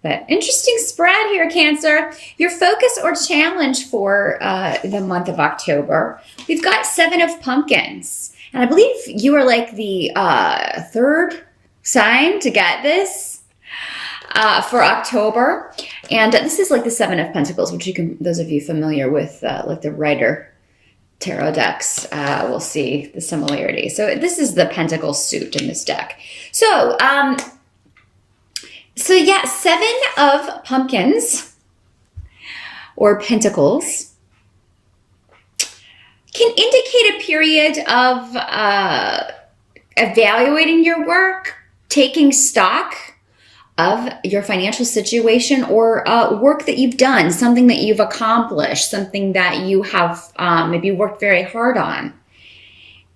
But interesting spread here, Cancer. Your focus or challenge for the month of October. We've got 7 of Pumpkins. And I believe you are like the third sign to get this for October. And this is like the 7 of Pentacles, which you can, those of you familiar with like the Rider Tarot decks will see the similarity. So this is the Pentacle suit in this deck. So, yeah, 7 of Pumpkins or Pentacles can indicate a period of evaluating your work, taking stock of your financial situation, or work that you've done, something that you've accomplished, something that you have maybe worked very hard on,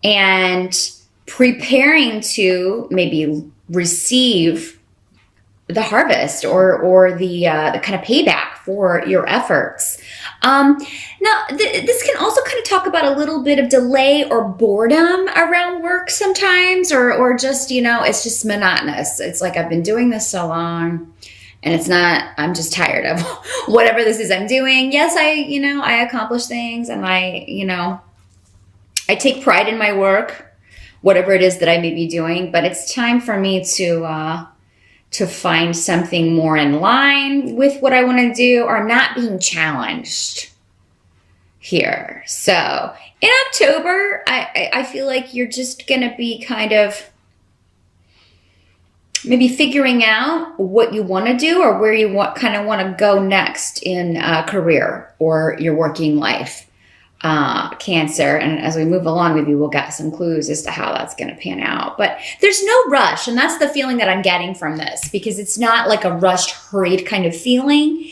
and preparing to maybe receive the harvest or the kind of payback for your efforts. Now, this can also kind of talk about a little bit of delay or boredom around work sometimes, or just, you know, it's just monotonous. It's like, I've been doing this so long and it's not, I'm just tired of whatever this is I'm doing. Yes, I accomplish things, and I take pride in my work, whatever it is that I may be doing, but it's time for me to find something more in line with what I want to do, or not being challenged here. So in October, I feel like you're just going to be kind of maybe figuring out what you want to do, or where you want to go next in career or your working life, Cancer. And as we move along, maybe we'll get some clues as to how that's going to pan out. But there's no rush, and that's the feeling that I'm getting from this, because it's not like a rushed, hurried kind of feeling.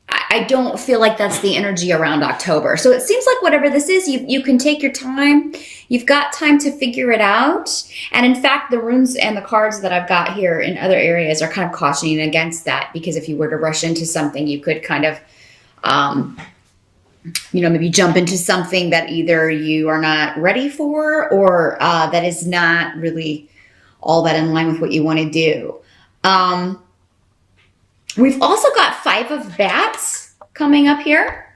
I don't feel like that's the energy around October. So it seems like whatever this is, you can take your time. You've got time to figure it out. And in fact, the runes and the cards that I've got here in other areas are kind of cautioning against that, because if you were to rush into something, you could kind of, maybe jump into something that either you are not ready for, or that is not really all that in line with what you want to do. We've also got 5 of Bats coming up here.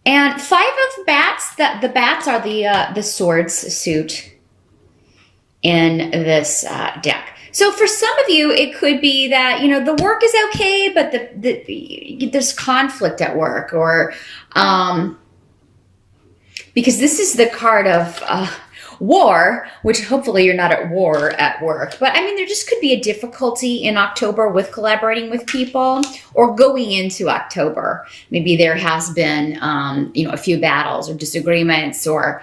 And 5 of Bats, the bats are the swords suit in this deck. So for some of you, it could be that, the work is okay, but there's conflict at work, or because this is the card of war, which hopefully you're not at war at work. But I mean, there just could be a difficulty in October with collaborating with people, or going into October. Maybe there has been, a few battles or disagreements, or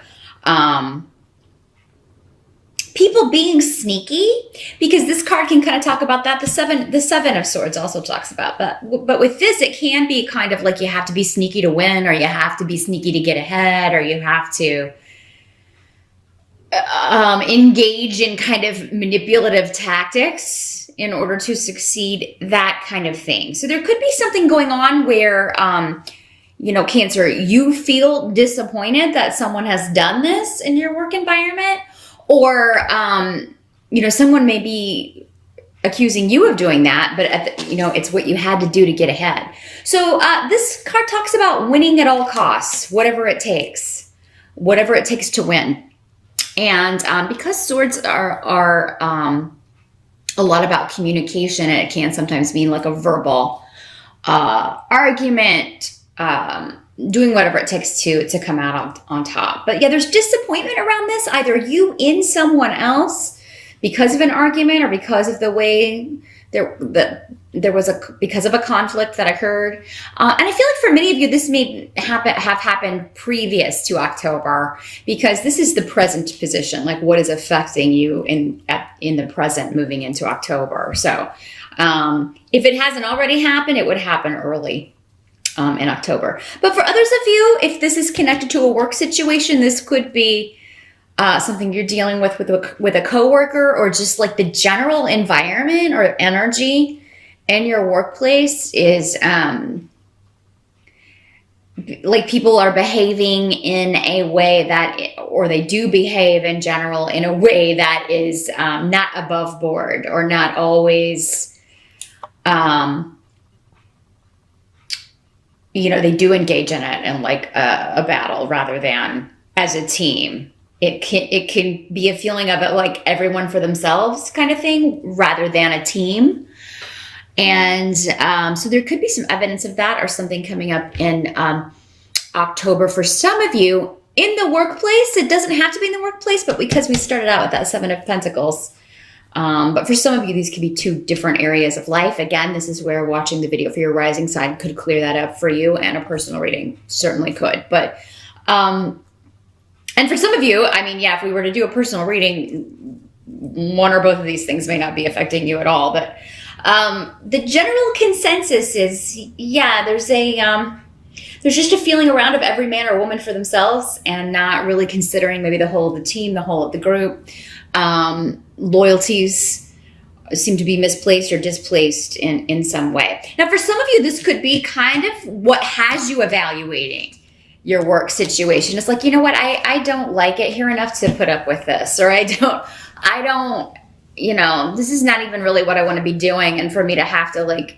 people being sneaky, because this card can kind of talk about that. The seven of swords also talks about that. But with this, it can be kind of like you have to be sneaky to win, or you have to be sneaky to get ahead, or you have to engage in kind of manipulative tactics in order to succeed, that kind of thing. So there could be something going on where, Cancer, you feel disappointed that someone has done this in your work environment, or, someone may be accusing you of doing that, but it's what you had to do to get ahead. So this card talks about winning at all costs, whatever it takes to win. And because swords are a lot about communication, and it can sometimes mean like a verbal argument, doing whatever it takes to come out on top. But yeah, there's disappointment around this, either you in someone else because of an argument, or because of the way because of a conflict that occurred. And I feel like for many of you, this may have happened previous to October, because this is the present position, like what is affecting you in the present moving into October. So if it hasn't already happened, it would happen early in October. But for others of you, if this is connected to a work situation, this could be something you're dealing with a coworker, or just like the general environment or energy in your workplace is like people are behaving in a way that, or they do behave in general in a way that is not above board, or not always um, they do engage in it in like a battle rather than as a team. It can be a feeling of it like everyone for themselves kind of thing rather than a team. And so there could be some evidence of that or something coming up in October for some of you in the workplace. It doesn't have to be in the workplace, but because we started out with that Seven of Pentacles, but for some of you, these could be two different areas of life. Again, this is where watching the video for your rising sign could clear that up for you, and a personal reading certainly could. But, and for some of you, I mean, yeah, if we were to do a personal reading, one or both of these things may not be affecting you at all. But the general consensus is, yeah, there's just a feeling around of every man or woman for themselves and not really considering maybe the whole of the team, the whole of the group. Loyalties seem to be misplaced or displaced in some way. Now, for some of you, this could be kind of what has you evaluating your work situation. It's like, you know what, I don't like it here enough to put up with this, or I don't, this is not even really what I want to be doing. And for me to have to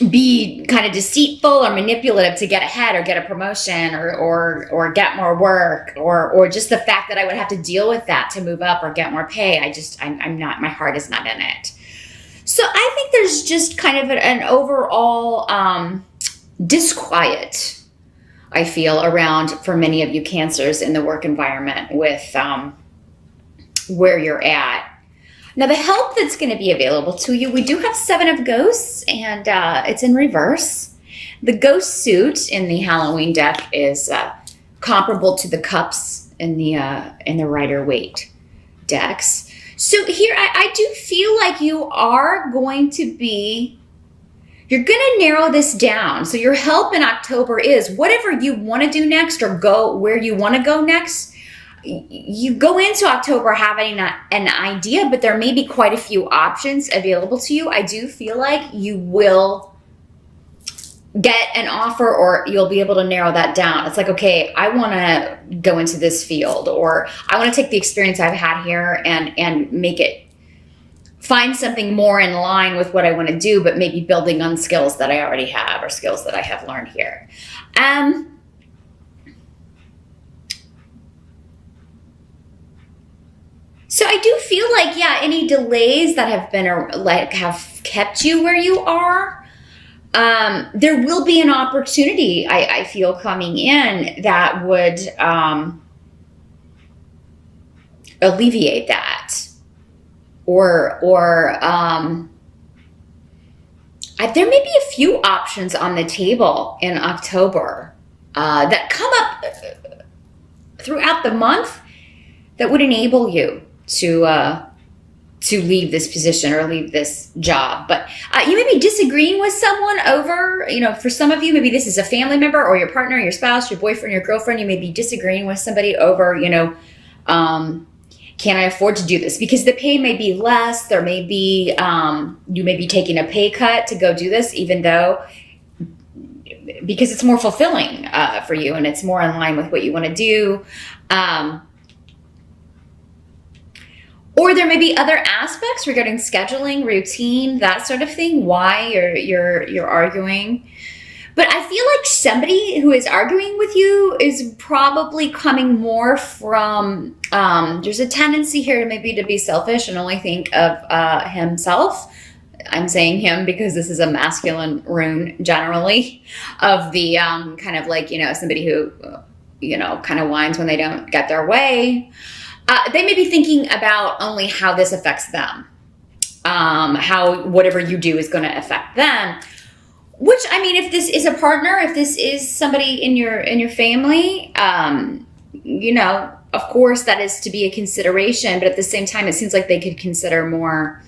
be kind of deceitful or manipulative to get ahead or get a promotion or get more work or just the fact that I would have to deal with that to move up or get more pay. I'm not, my heart is not in it. So I think there's just kind of an overall disquiet, I feel, around for many of you Cancers in the work environment with where you're at. Now, the help that's going to be available to you, we do have Seven of Ghosts, and it's in reverse. The Ghost suit in the Halloween deck is comparable to the Cups in the Rider-Waite decks. So here, I do feel like you're going to narrow this down. So your help in October is whatever you want to do next or go where you want to go next. You go into October having an idea, but there may be quite a few options available to you. I do feel like you will get an offer or you'll be able to narrow that down. It's like, okay, I want to go into this field, or I want to take the experience I've had here and find something more in line with what I want to do, but maybe building on skills that I already have or skills that I have learned here. So I do feel like, yeah, any delays that have kept you where you are, there will be an opportunity, I feel, coming in that would alleviate that. Or there may be a few options on the table in October that come up throughout the month that would enable you to leave this position or leave this job. But you may be disagreeing with someone over, for some of you, maybe this is a family member or your partner, your spouse, your boyfriend, your girlfriend. You may be disagreeing with somebody over, can I afford to do this? Because the pay may be less. There may be, you may be taking a pay cut to go do this, even though, because it's more fulfilling for you and it's more in line with what you want to do. Or there may be other aspects regarding scheduling, routine, that sort of thing, why you're arguing. But I feel like somebody who is arguing with you is probably coming more from, there's a tendency here to be selfish and only think of himself. I'm saying him because this is a masculine rune generally, of the kind of like, somebody who, kind of whines when they don't get their way. They may be thinking about only how this affects them, how whatever you do is going to affect them. Which, I mean, if this is a partner, if this is somebody in your family, of course that is to be a consideration. But at the same time, it seems like they could consider more,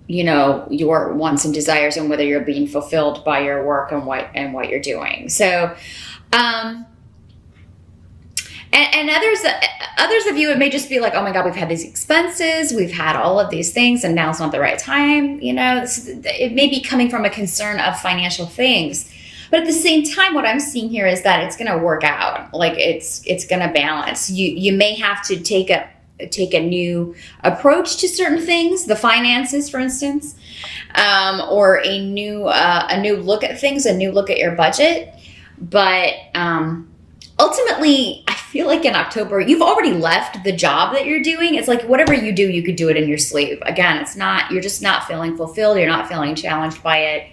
your wants and desires and whether you're being fulfilled by your work and what you're doing. So. And others of you, it may just be like, oh my God, we've had these expenses, we've had all of these things, and now it's not the right time. It may be coming from a concern of financial things. But at the same time, what I'm seeing here is that it's going to work out. Like it's going to balance. You may have to take take a new approach to certain things, the finances, for instance, or a new look at things, a new look at your budget. But ultimately, I feel like in October, you've already left the job that you're doing. It's like whatever you do, you could do it in your sleep. Again, you're just not feeling fulfilled. You're not feeling challenged by it.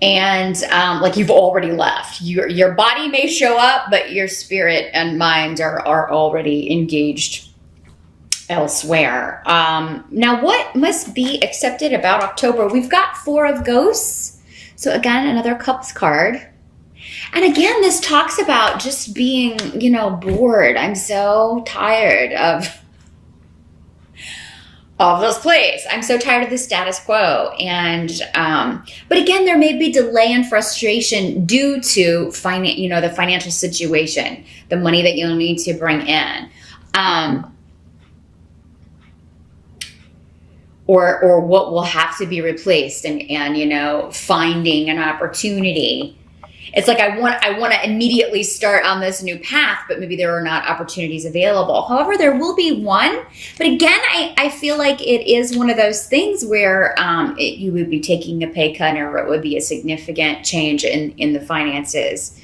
And like you've already left. Your body may show up, but your spirit and mind are already engaged elsewhere. Now, what must be accepted about October? We've got Four of Ghosts. So again, another Cups card. And again, this talks about just being, bored. I'm so tired of this place. I'm so tired of the status quo. And, but again, there may be delay and frustration due to the financial situation, the money that you'll need to bring in. Or what will have to be replaced and finding an opportunity. It's like I want to immediately start on this new path, but maybe there are not opportunities available. However, there will be one. But again, I feel like it is one of those things where you would be taking a pay cut, or it would be a significant change in the finances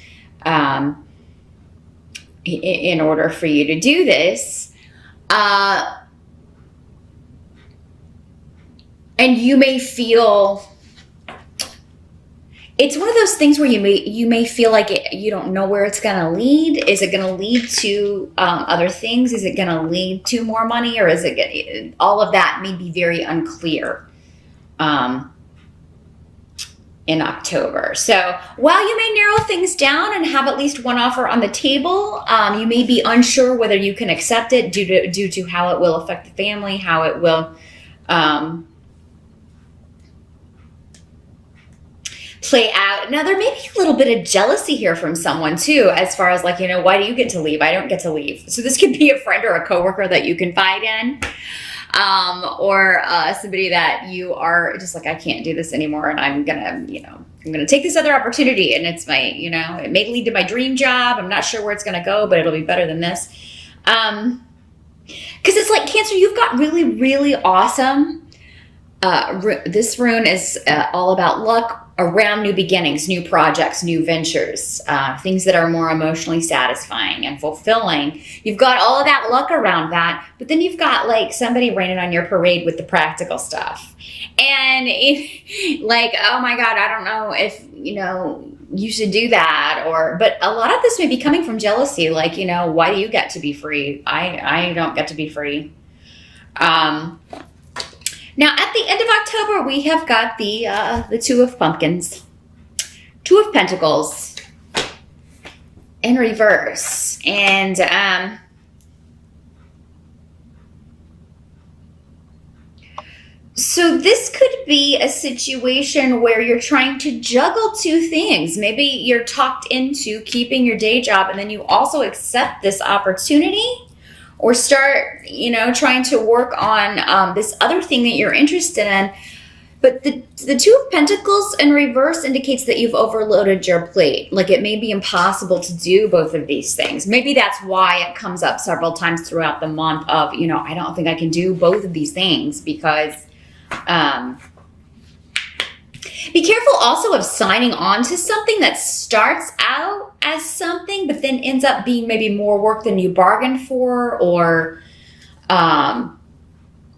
in order for you to do this. And you may feel... It's one of those things where you may feel like you don't know where it's going to lead. Is it going to lead to other things? Is it going to lead to more money, or is it all of that may be very unclear in October. So while you may narrow things down and have at least one offer on the table, you may be unsure whether you can accept it due to how it will affect the family, how it will play out. Now, there may be a little bit of jealousy here from someone too, as far as why do you get to leave? I don't get to leave. So this could be a friend or a coworker that you confide in, or somebody that you are just like, I can't do this anymore, and I'm gonna take this other opportunity, and it's my, it may lead to my dream job. I'm not sure where it's gonna go, but it'll be better than this. Because it's like Cancer, you've got really, really awesome. This rune is all about luck around new beginnings, new projects, new ventures, things that are more emotionally satisfying and fulfilling. You've got all of that luck around that, but then you've got somebody raining on your parade with the practical stuff. And oh my God, I don't know if, you should do that, but a lot of this may be coming from jealousy. Why do you get to be free? I don't get to be free. Now, at the end of October, we have got the Two of Pumpkins, Two of Pentacles in reverse. And so this could be a situation where you're trying to juggle two things. Maybe you're talked into keeping your day job, and then you also accept this opportunity, or start, trying to work on this other thing that you're interested in. But the Two of Pentacles in reverse indicates that you've overloaded your plate. It may be impossible to do both of these things. Maybe that's why it comes up several times throughout the month of, I don't think I can do both of these things, because be careful also of signing on to something that starts out as something, but then ends up being maybe more work than you bargained for, or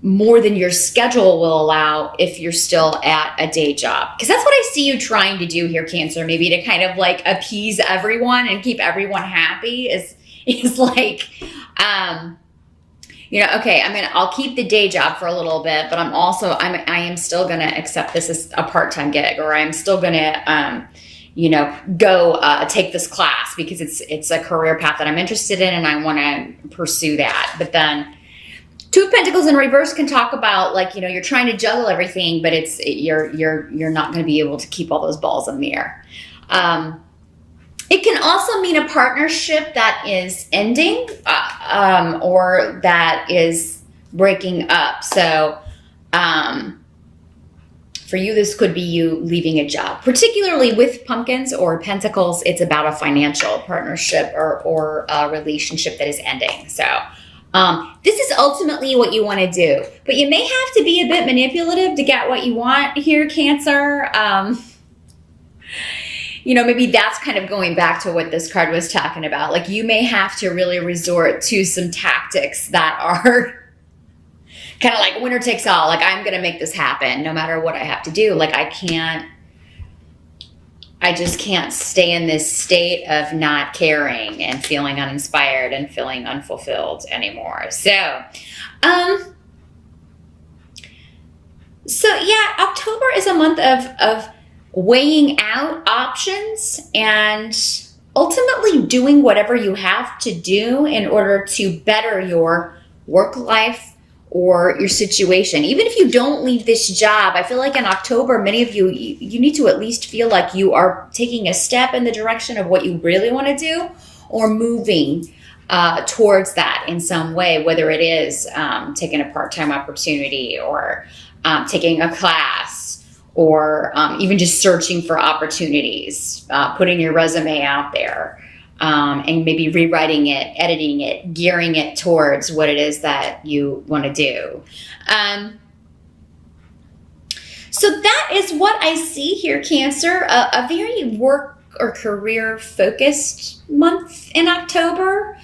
more than your schedule will allow if you're still at a day job. Because that's what I see you trying to do here, Cancer, maybe to kind of appease everyone and keep everyone happy is okay, I'll keep the day job for a little bit, but I am still going to accept this as a part-time gig, or I'm still going to, go take this class because it's a career path that I'm interested in and I want to pursue that. But then Two of Pentacles in reverse can talk about you're trying to juggle everything, but you're not going to be able to keep all those balls in the air. It can also mean a partnership that is ending or that is breaking up. So for you, this could be you leaving a job. Particularly with Pumpkins or Pentacles, it's about a financial partnership or a relationship that is ending. So This is ultimately what you want to do, but you may have to be a bit manipulative to get what you want here, Cancer. Maybe that's kind of going back to what this card was talking about. Like, you may have to really resort to some tactics that are kind of like winner takes all. Like, I'm going to make this happen no matter what I have to do. Like, I just can't stay in this state of not caring and feeling uninspired and feeling unfulfilled anymore. So yeah, October is a month of weighing out options and ultimately doing whatever you have to do in order to better your work life or your situation. Even if you don't leave this job, I feel like in October, many of you need to at least feel like you are taking a step in the direction of what you really want to do, or moving towards that in some way, whether it is taking a part-time opportunity, or taking a class, or even just searching for opportunities, putting your resume out there. And maybe rewriting it, editing it, gearing it towards what it is that you want to do. So that is what I see here, Cancer. A very work or career focused month in October,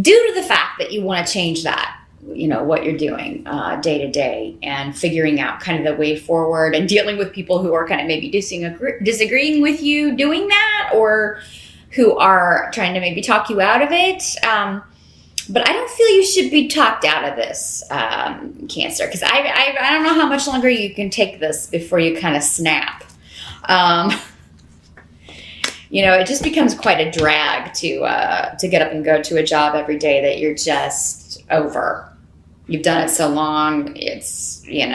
due to the fact that you want to change that, what you're doing day to day, and figuring out kind of the way forward, and dealing with people who are kind of maybe disagreeing with you doing that, or who are trying to maybe talk you out of it. But I don't feel you should be talked out of this, Cancer, because I don't know how much longer you can take this before you kind of snap. It just becomes quite a drag to get up and go to a job every day that you're just over. You've done it so long, it's, you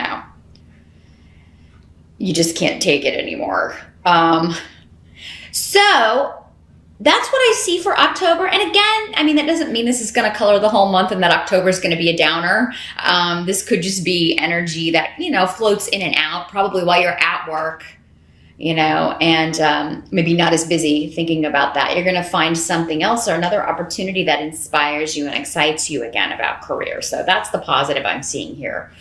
just can't take it anymore. So that's what I see for October. And again, that doesn't mean this is going to color the whole month and that October is going to be a downer. This could just be energy that, floats in and out, probably while you're at work, and maybe not as busy thinking about that. You're going to find something else or another opportunity that inspires you and excites you again about career. So that's the positive I'm seeing here.